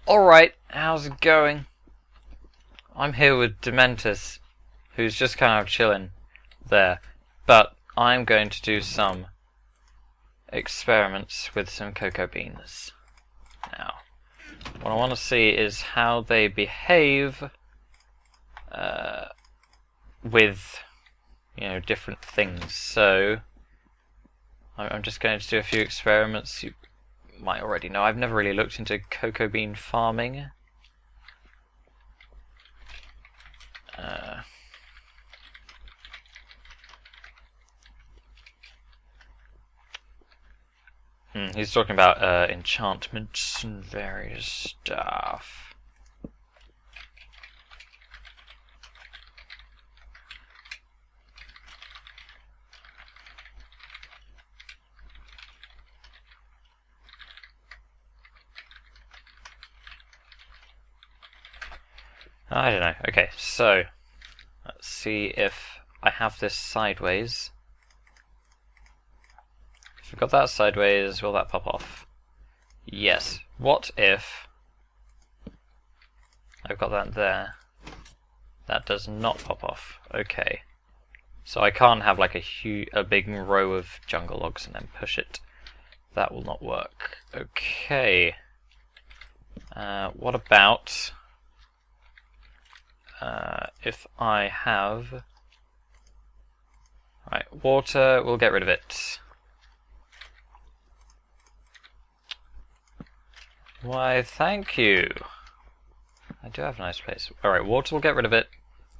Alright, how's it going? I'm here with Dementus, who's just kind of chilling there, but I'm going to do some experiments with some cocoa beans. Now, what I want to see is how they behave with, different things. So, I'm just going to do a few experiments. You might already know, I've never really looked into cocoa bean farming. He's talking about enchantments and various stuff. I don't know. Okay, so let's see if I have this sideways. If we've got that sideways, will that pop off? Yes. What if I've got that there? That does not pop off. Okay. So I can't have like a big row of jungle logs and then push it. That will not work. Okay. What about if I have... Right, water, we'll get rid of it. Why, thank you. I do have a nice place. Alright, water, we'll get rid of it.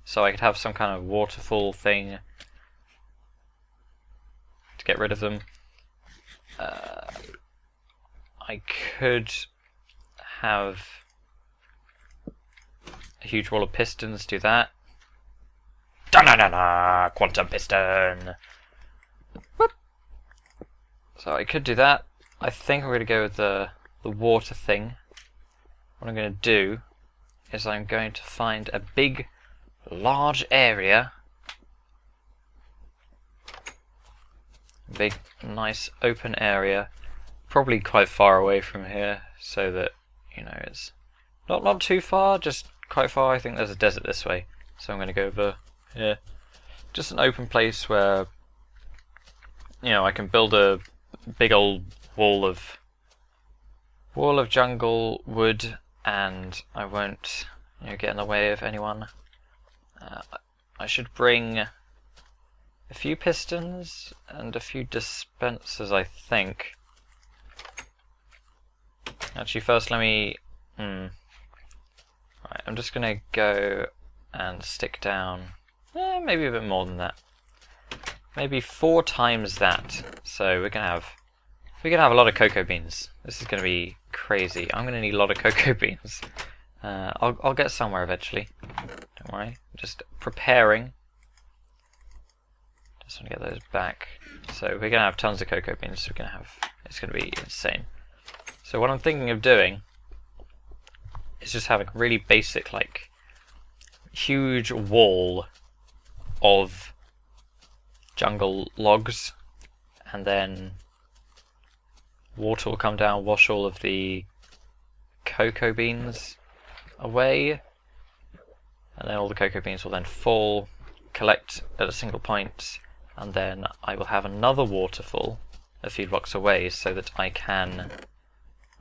So I could have some kind of waterfall thing to get rid of them. I could have a huge wall of pistons, do that. Da-na-na-na! Quantum piston! Whoop. So I could do that. I think I'm going to go with the water thing. What I'm going to do is I'm going to find a big, large area. Big, nice, open area. Probably quite far away from here, so that, it's not too far, just quite far. I think there's a desert this way, so I'm going to go over here. Just an open place where, I can build a big old wall of jungle wood, and I won't, get in the way of anyone. I should bring a few pistons and a few dispensers, I think. Actually, first let me... Right, I'm just going to go and stick down maybe a bit more than that. Maybe 4 times that. So we're going to have a lot of cocoa beans. This is going to be crazy. I'm going to need a lot of cocoa beans. I'll get somewhere eventually. Don't worry. I'm just preparing. Just want to get those back. So we're going to have tons of cocoa beans. It's going to be insane. So what I'm thinking of doing is just having a really basic, huge wall of jungle logs, and then water will come down, wash all of the cocoa beans away, and then all the cocoa beans will then fall, collect at a single point, and then I will have another waterfall a few blocks away so that I can...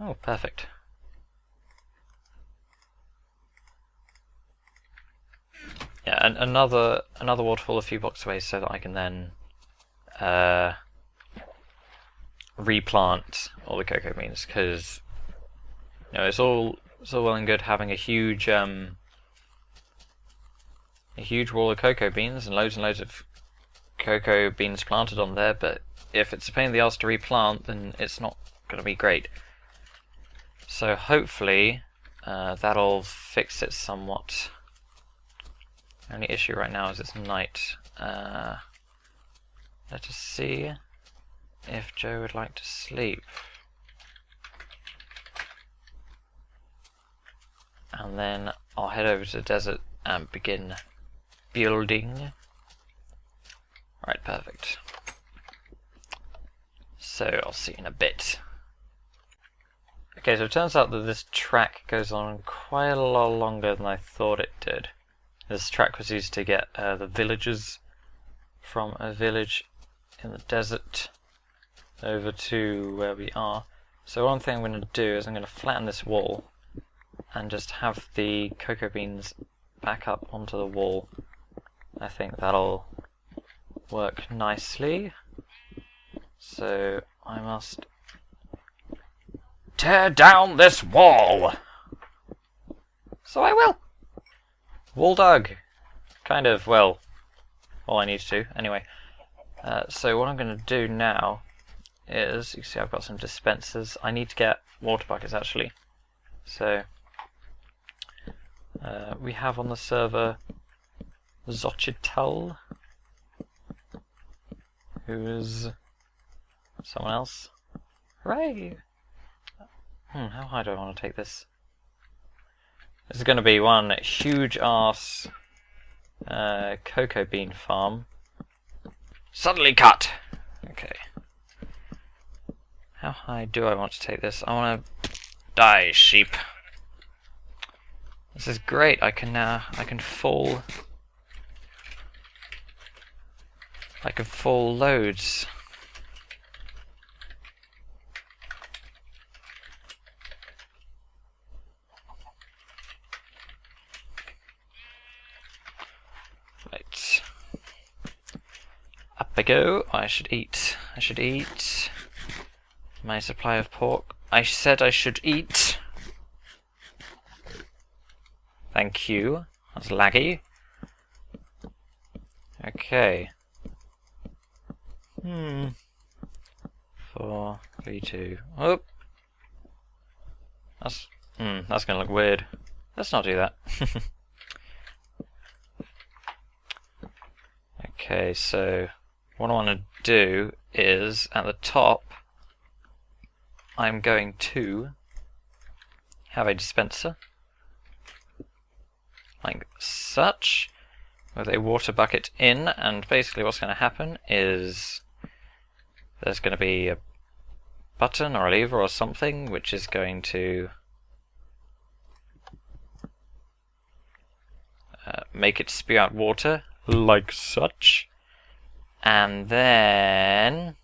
Oh, perfect. Yeah, and another waterfall a few blocks away so that I can then replant all the cocoa beans, because it's all well and good having a huge wall of cocoa beans and loads of cocoa beans planted on there, but if it's a pain in the arse to replant, then it's not going to be great. So hopefully that'll fix it somewhat. The only issue right now is it's night. Let us see if Joe would like to sleep. And then I'll head over to the desert and begin building. Right, perfect. So I'll see you in a bit. Okay, so it turns out that this track goes on quite a lot longer than I thought it did. This track was used to get the villagers from a village in the desert over to where we are. So one thing I'm going to do is I'm going to flatten this wall and just have the cocoa beans back up onto the wall. I think that'll work nicely. So I must tear down this wall! So I will! Wall dug! Kind of, well, all I need to do. Anyway, so what I'm going to do now is, you see I've got some dispensers. I need to get water buckets actually. So, we have on the server Xochitl, who is someone else. Hooray! How high do I want to take this? This is going to be one huge ass cocoa bean farm. Suddenly cut! Okay. How high do I want to take this? I want to die, sheep. This is great. I can fall loads. Right. Up I go. I should eat. My supply of pork. I said I should eat. Thank you. That's laggy. Okay. 4, 3, 2. Oh. That's gonna look weird. Let's not do that. Okay, so what I want to do is at the top I'm going to have a dispenser like such with a water bucket in, and basically what's going to happen is there's going to be a button or a lever or something which is going to make it spew out water like such, and then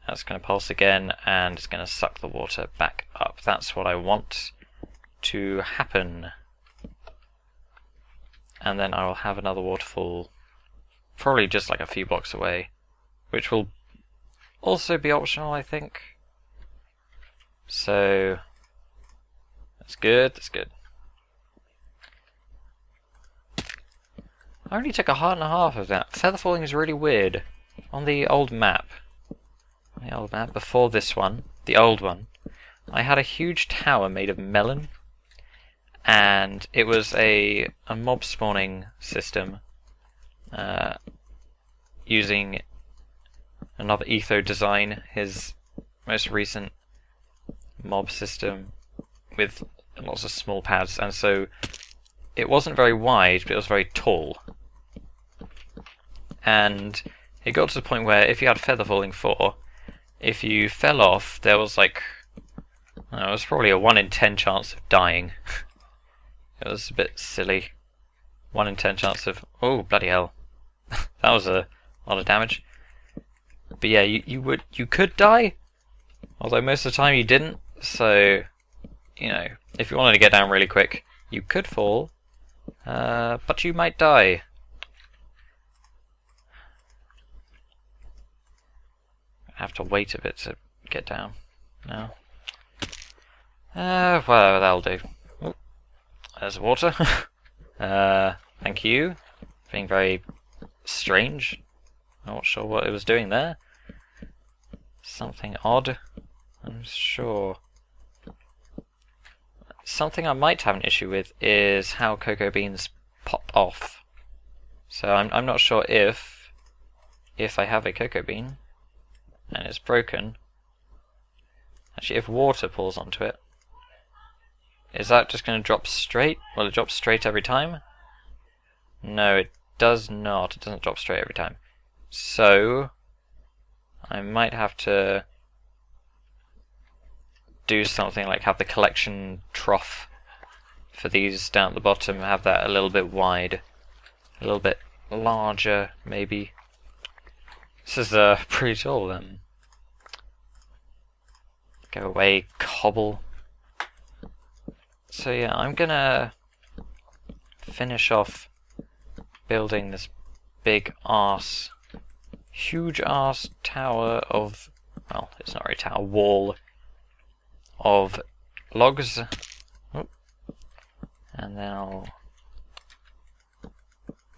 that's going to pulse again and it's going to suck the water back up. That's what I want to happen. And then I will have another waterfall probably just like a few blocks away, which will also be optional, I think. So that's good, that's good. I only took a heart and a half of that. Feather falling is really weird. On the old map, before this one, the old one, I had a huge tower made of melon, and it was a mob spawning system using another Etho design, his most recent mob system with lots of small pads, and so it wasn't very wide, but it was very tall. And it got to the point where if you had feather falling 4, if you fell off, there was like, I don't know, it was probably a 1 in 10 chance of dying. It was a bit silly. 1 in 10 chance of, oh bloody hell, that was a lot of damage. But yeah, you could die, although most of the time you didn't. So, you know, if you wanted to get down really quick, you could fall, but you might die. I have to wait a bit to get down now. Well, that'll do. Oh, there's water. Thank you. Being very strange. I'm not sure what it was doing there. Something odd, I'm sure. Something I might have an issue with is how cocoa beans pop off. So I'm not sure if I have a cocoa bean and it's broken. Actually, if water pulls onto it, is that just going to drop straight? Will it drop straight every time? No, it does not. It doesn't drop straight every time. So I might have to do something like have the collection trough for these down at the bottom, have that a little bit wide, a little bit larger maybe. This is pretty tall then. Go away, cobble. So yeah, I'm gonna finish off building this big arse, huge arse tower of, well, it's not really a tower, wall of logs. Oop. And then I'll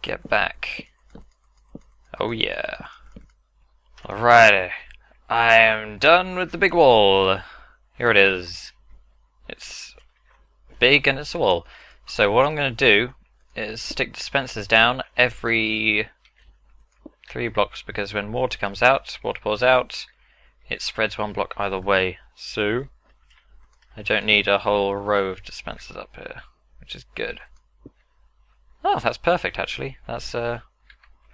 get back. Oh yeah. Alrighty. I am done with the big wall. Here it is. It's big and it's a wall. So what I'm going to do is stick dispensers down every 3 blocks, because when water comes out, water pours out, it spreads 1 block either way. So I don't need a whole row of dispensers up here, which is good. Oh, that's perfect actually. That's I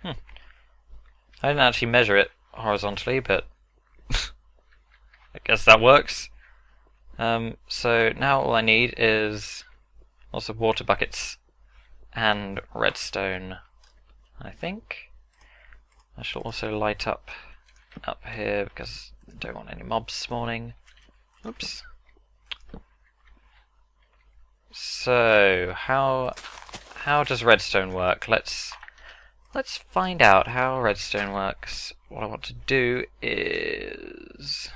didn't actually measure it horizontally, but I guess that works. So now all I need is lots of water buckets and redstone, I think. I shall also light up here because I don't want any mobs spawning. Oops. So how does redstone work? Let's find out how redstone works. What I want to do is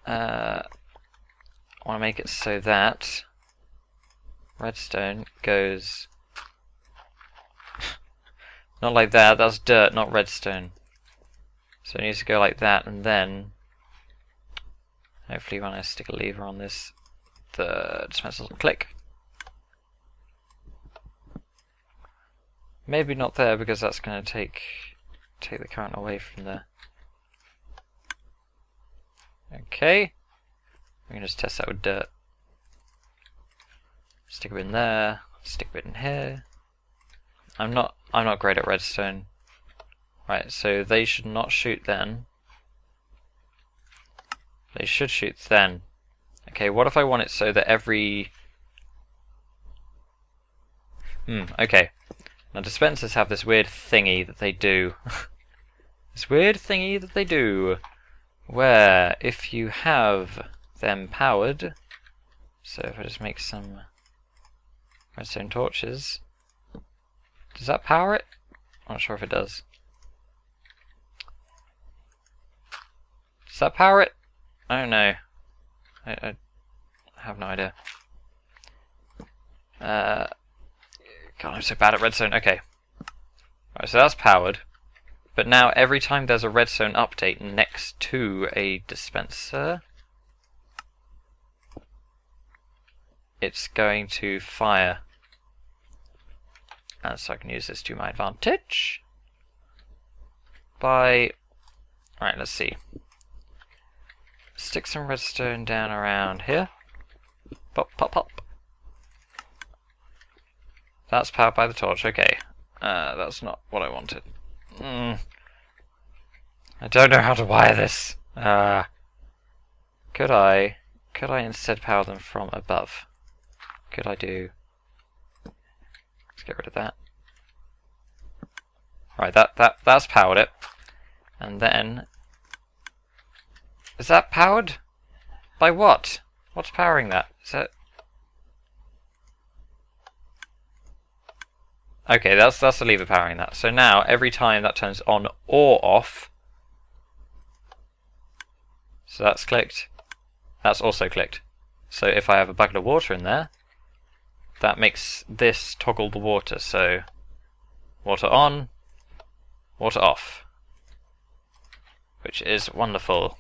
I want to make it so that redstone goes not like that, that's dirt, not redstone. So it needs to go like that, and then hopefully when I stick a lever on this, the dispenser will click. Maybe not there, because that's going to take the current away from there. Okay, we can just test that with dirt. Stick a bit in there, stick a bit in here. I'm not great at redstone. Right, so they should not shoot then. They should shoot then. Okay, what if I want it so that every... okay. Now dispensers have this weird thingy that they do. Where if you have them powered, so if I just make some redstone torches, does that power it? I'm not sure if it does. Does that power it? I don't know. I have no idea. God, I'm so bad at redstone. Okay. Right, so that's powered. But now every time there's a redstone update next to a dispenser, it's going to fire. And so I can use this to my advantage by... Alright, let's see. Stick some redstone down around here. Pop, pop, pop. That's powered by the torch, okay. That's not what I wanted. I don't know how to wire this. Could I instead power them from above? Could I do... Let's get rid of that. Right, that's powered it. And then... Is that powered? By what? What's powering that? Is that... Okay, that's the lever powering that. So now, every time that turns on or off... So that's clicked. That's also clicked. So if I have a bucket of water in there, that makes this toggle the water. So, water on, water off. Which is wonderful.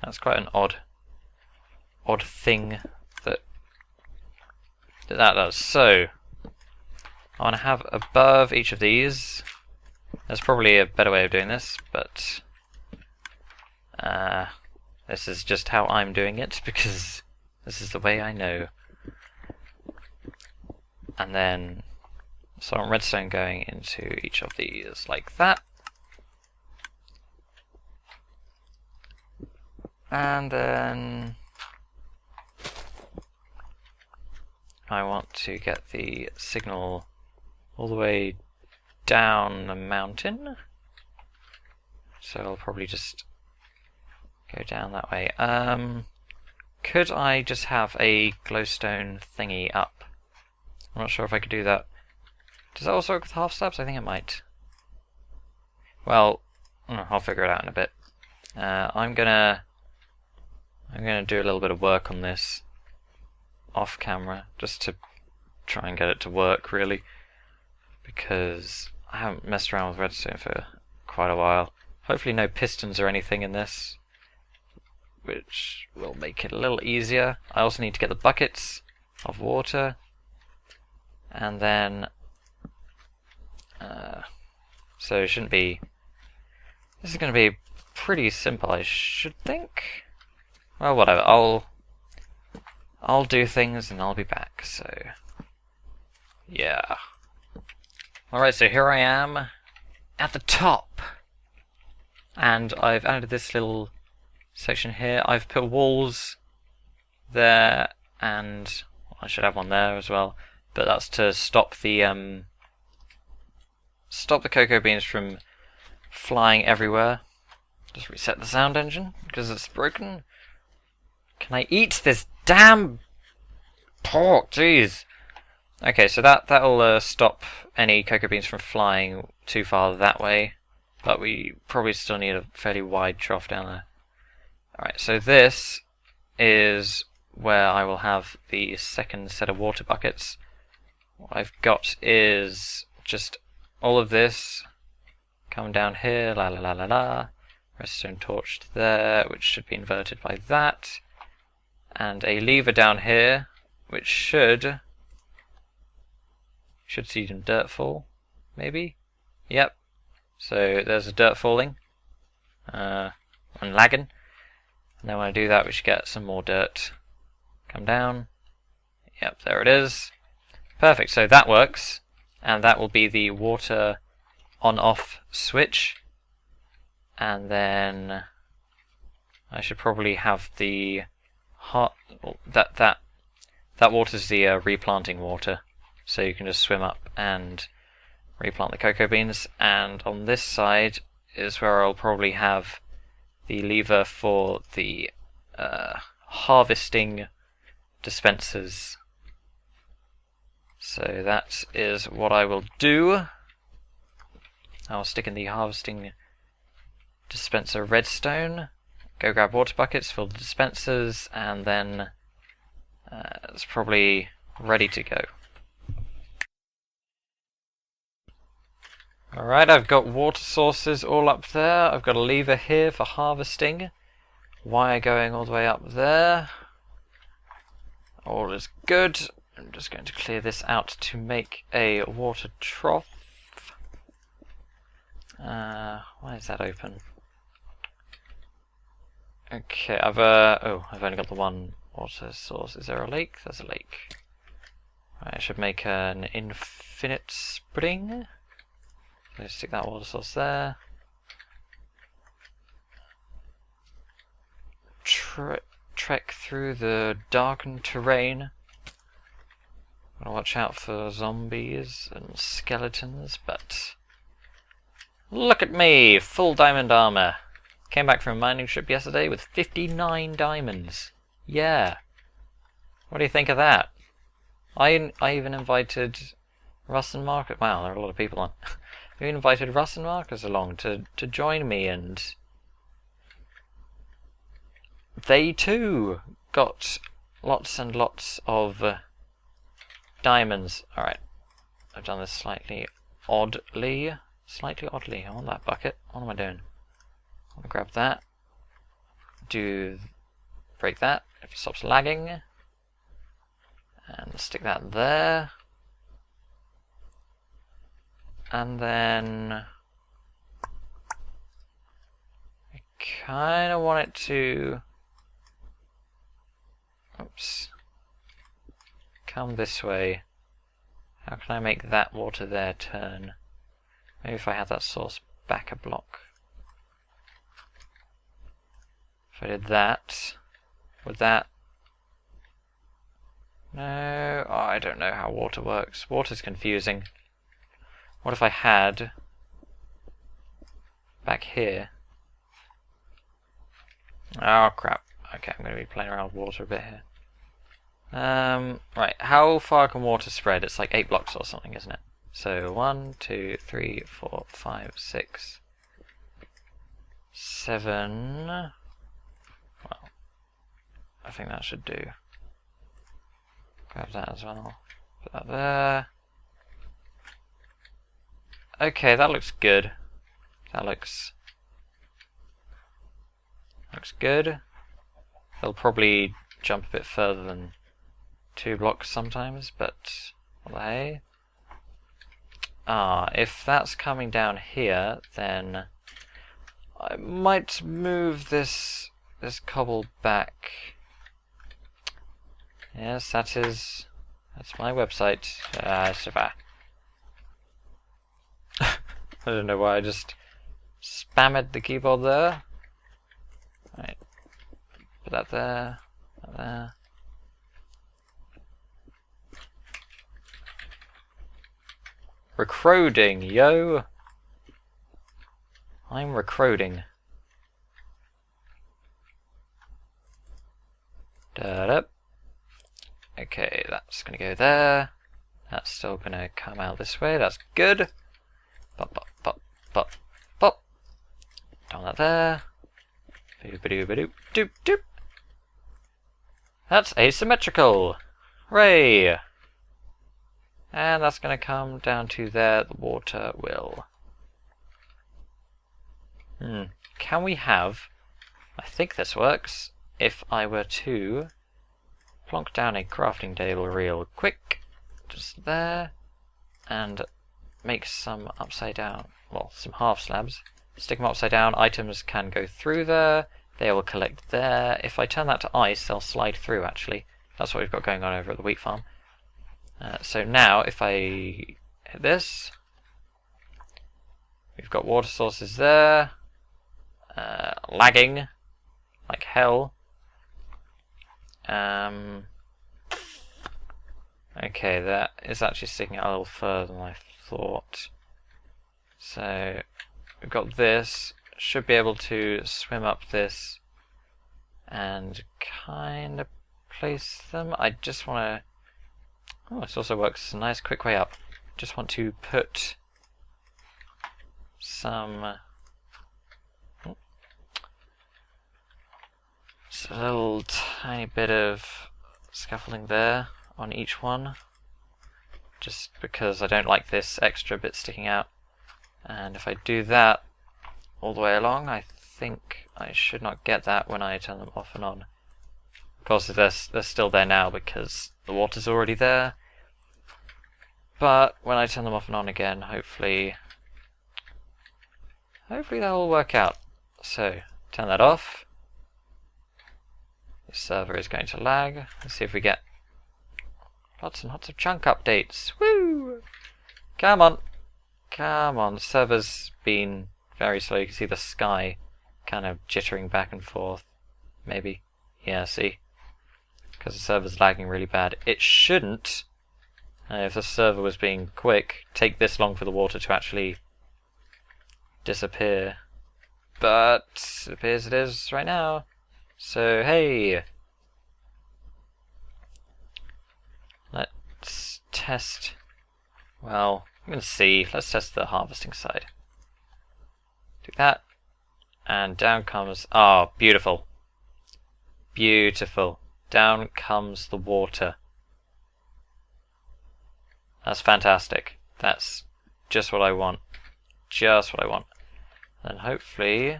That's quite an odd thing that does. So, I want to have above each of these. There's probably a better way of doing this, but this is just how I'm doing it because this is the way I know. And then So I want redstone going into each of these like that. And then I want to get the signal all the way down the mountain. So I'll probably just go down that way. Could I just have a glowstone thingy up? I'm not sure if I could do that. Does that also work with half slabs? I think it might. Well, I'll figure it out in a bit. I'm gonna do a little bit of work on this off camera, just to try and get it to work, really, because I haven't messed around with redstone for quite a while. Hopefully no pistons or anything in this, which will make it a little easier. I also need to get the buckets of water, and then so it shouldn't be, this is going to be pretty simple, I should think. Well, whatever, I'll do things and I'll be back, so yeah. Alright, so here I am at the top, and I've added this little section here. I've put walls there, and I should have one there as well, but that's to stop the cocoa beans from flying everywhere. Just reset the sound engine because it's broken. Can I eat this damn pork? Jeez. Okay, so that'll stop any cocoa beans from flying too far that way, but we probably still need a fairly wide trough down there. Alright, so this is where I will have the second set of water buckets. What I've got is just all of this come down here, la la la la la, redstone torch there, which should be inverted by that, and a lever down here, which should see some dirt fall, maybe? Yep. So there's the dirt falling, and lagging, and then when I do that we should get some more dirt come down. Yep, there it is. Perfect, so that works, and that will be the water on-off switch, and then I should probably have the that water's the replanting water, so you can just swim up and replant the cocoa beans. And on this side is where I'll probably have the lever for the harvesting dispensers. So that is what I will do. I'll stick in the harvesting dispenser redstone, go grab water buckets, fill the dispensers, and then it's probably ready to go. Alright, I've got water sources all up there. I've got a lever here for harvesting. Wire going all the way up there. All is good. I'm just going to clear this out to make a water trough. Why is that open? Okay, I've only got the one water source. Is there a lake? There's a lake. Right, I should make an infinite spring. Let's stick that water source there. Trek through the darkened terrain. Gotta watch out for zombies and skeletons, but look at me! Full diamond armor. Came back from a mining trip yesterday with 59 diamonds. Yeah. What do you think of that? I even invited Russ and Marcus. Wow, there are a lot of people on. We invited Russ and Marcus along to join me, and they too got lots and lots of diamonds. Alright, I've done this slightly oddly. I want that bucket. What am I doing? I want to grab that. Break that if it stops lagging. And stick that there. And then I kind of want it to, oops, come this way How can I make that water there turn? Maybe if I had that source back a block. If I did that, would that... No, oh, I don't know how water works. Water's confusing. What if I had back here? Oh crap. Okay, I'm going to be playing around with water a bit here. Right, how far can water spread? It's like 8 blocks or something, isn't it? So 1, 2, 3, 4, 5, 6, 7. Well, I think that should do. Grab that as well. Put that there. Okay, that looks good. That looks good. They'll probably jump a bit further than 2 blocks sometimes, but well, hey. If that's coming down here, then I might move this cobble back. Yes, that's my website. I don't know why I just spammed the keyboard there. Right, put that there, that there. Recroding, yo! I'm recroding. Da-da. Okay, that's gonna go there. That's still gonna come out this way, that's good. Pop, pop, pop, pop, pop. Down that there. Boop-a-doop-a-doop, doop, doop. That's asymmetrical! Hooray! And that's going to come down to there, the water will... Can we have... I think this works, if I were to plonk down a crafting table real quick, just there, and make some upside down, well, some half slabs. Stick them upside down, items can go through there, they will collect there. If I turn that to ice, they'll slide through actually. That's what we've got going on over at the wheat farm. So now, if I hit this, we've got water sources there, lagging like hell. Okay, that is actually sticking out a little further than I thought. So we've got this, should be able to swim up this and kind of place them. I just want to... Oh, this also works a nice quick way up. Just want to put some... Just a little tiny bit of scaffolding there on each one. Just because I don't like this extra bit sticking out. And if I do that all the way along, I think I should not get that when I turn them off and on. Of course, they're still there now because the water's already there. But when I turn them off and on again, hopefully that'll work out. So, turn that off. The server is going to lag. Let's see if we get lots and lots of chunk updates. Woo! Come on. Come on. The server's been very slow. You can see the sky kind of jittering back and forth. Maybe. Yeah, see? Because the server's lagging really bad. It shouldn't, if the server was being quick, take this long for the water to actually disappear. But it appears it is right now. So, hey! Let's test... Well, I'm going to see. Let's test the harvesting side. Do that. And down comes... Oh, beautiful. Beautiful. Down comes the water. That's fantastic. That's just what I want. Just what I want. And hopefully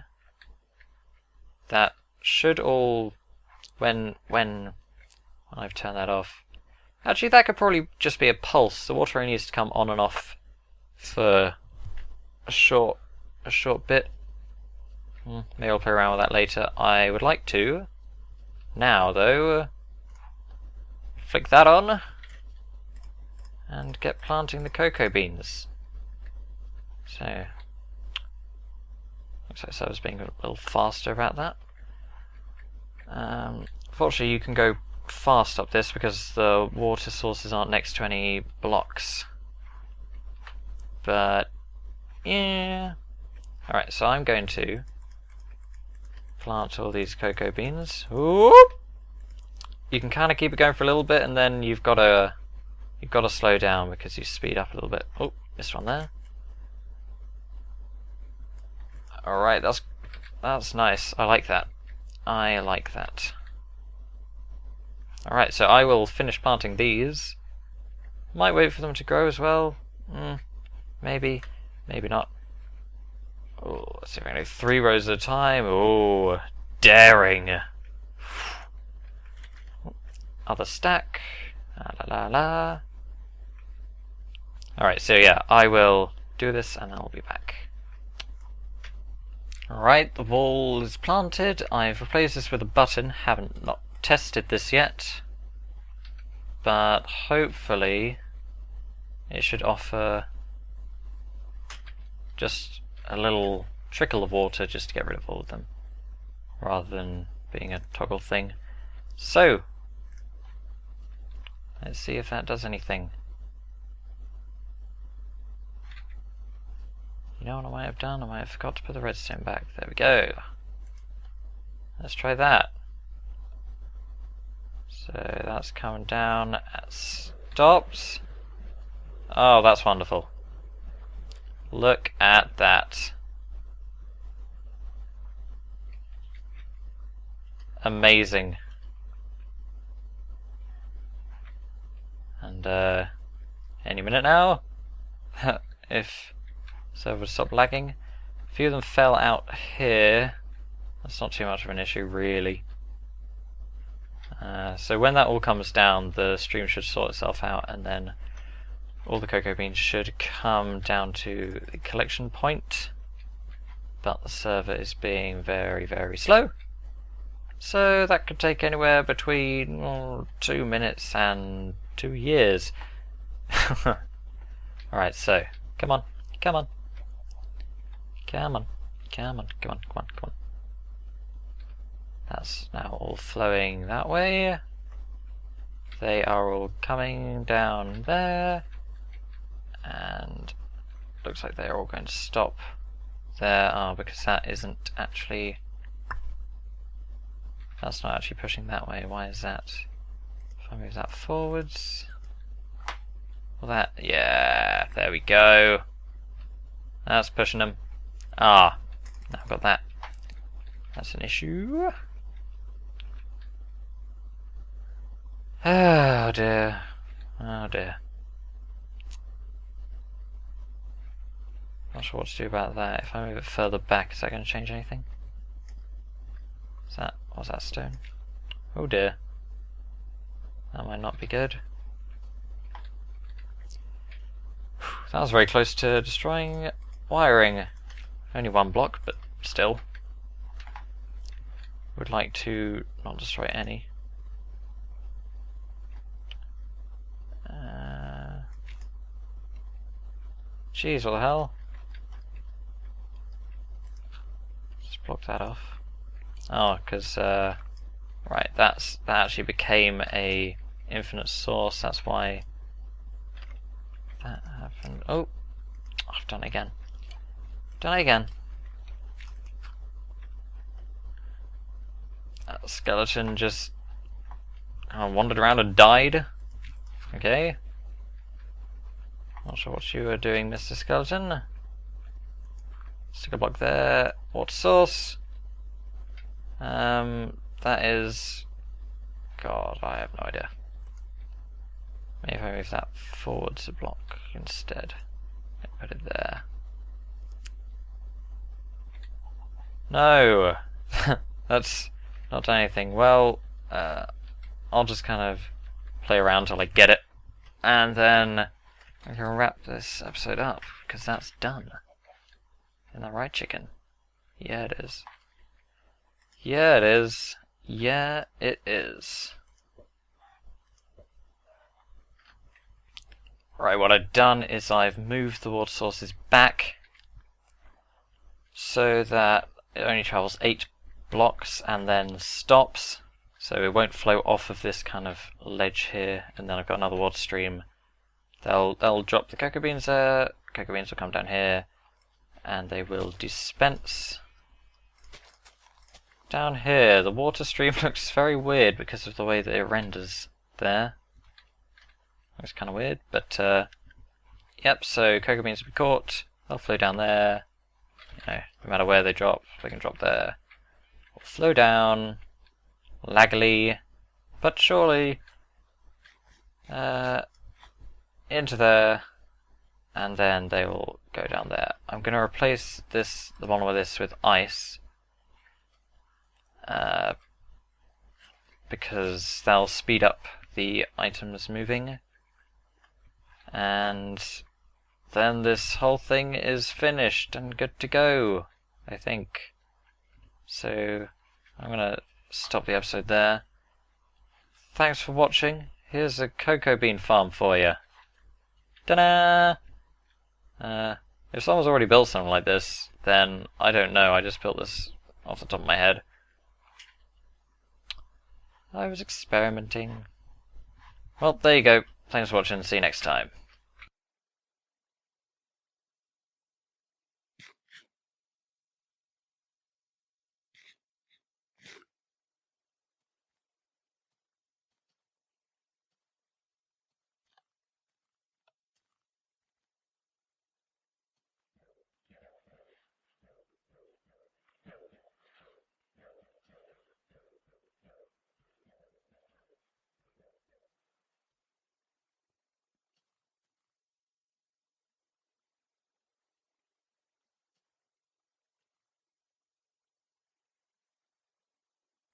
that should all, when I've turned that off. Actually, that could probably just be a pulse. The water only needs to come on and off for a short bit. Maybe I'll play around with that later. I would like to. Now, though, flick that on. and get planting the cocoa beans. So, looks like Server's being a little faster about that. Fortunately, you can go fast up this because the water sources aren't next to any blocks. But, yeah. Alright, so I'm going to plant all these cocoa beans. Whoop! You can kind of keep it going for a little bit, and then you've got to slow down because you speed up a little bit. Oh, missed one there. Alright, that's nice. I like that. I like that. Alright, so I will finish planting these. Might wait for them to grow as well. Maybe. Maybe not. Oh, let's see if I can do 3 rows at a time. Oh, daring. Other stack. La la la. Alright, so yeah, I will do this and I'll be back. Alright, the wall is planted. I've replaced this with a button. Not tested this yet. But hopefully it should offer just a little trickle of water just to get rid of all of them, rather than being a toggle thing. So, let's see if that does anything. You know what I might have done? I might have forgot to put the redstone back. There we go. Let's try that. So that's coming down. That stops. Oh, that's wonderful. Look at that. Amazing. And any minute now, if server would stop lagging. A few of them fell out here. That's not too much of an issue, really. So when that all comes down, the stream should sort itself out, and then all the cocoa beans should come down to the collection point. But the server is being very, very slow. So that could take anywhere between 2 minutes and 2 years. Alright, so, come on, come on. Come on, come on, come on, come on, come on. That's now all flowing that way. They are all coming down there. And looks like they're all going to stop there. Because that isn't actually... That's not actually pushing that way. Why is that? If I move that forwards... Well, that... Yeah, there we go. That's pushing them. Now I've got that. That's an issue. Oh dear. Oh dear. Not sure what to do about that. If I move it further back, is that going to change anything? Was that stone? Oh dear. That might not be good. That was very close to destroying wiring. Only 1 block, but still. Would like to not destroy any. Jeez, what the hell? Just block that off. Oh, because right, that actually became a infinite source. That's why that happened. Oh, I've done it again. Done it again. That skeleton just wandered around and died. Okay. Not sure what you were doing, Mr. Skeleton. Stick a block there. Water source. That is... God, I have no idea. Maybe if I move that forwards a block instead. Put it there. No! That's not done anything. Well, I'll just kind of play around till I get it. And then I can wrap this episode up, because that's done. Isn't that right, chicken? Yeah, it is. Yeah, it is. Yeah, it is. Right, what I've done is I've moved the water sources back so that it only travels 8 blocks and then stops, so it won't flow off of this kind of ledge here, and then I've got another water stream. They'll drop the cocoa beans there, cocoa beans will come down here, and they will dispense down here. The water stream looks very weird because of the way that it renders there. Looks kind of weird, but yep, so cocoa beans will be caught, they'll flow down there. You know, no matter where they drop, they can drop there. Will flow down, laggily, but surely, into there, and then they will go down there. I'm going to replace the bottom of this with ice, because that'll speed up the items moving, and then this whole thing is finished and good to go, I think. So I'm going to stop the episode there. Thanks for watching. Here's a cocoa bean farm for you. Ta-da! If someone's already built something like this, then I don't know, I just built this off the top of my head. I was experimenting. Well, there you go. Thanks for watching, see you next time.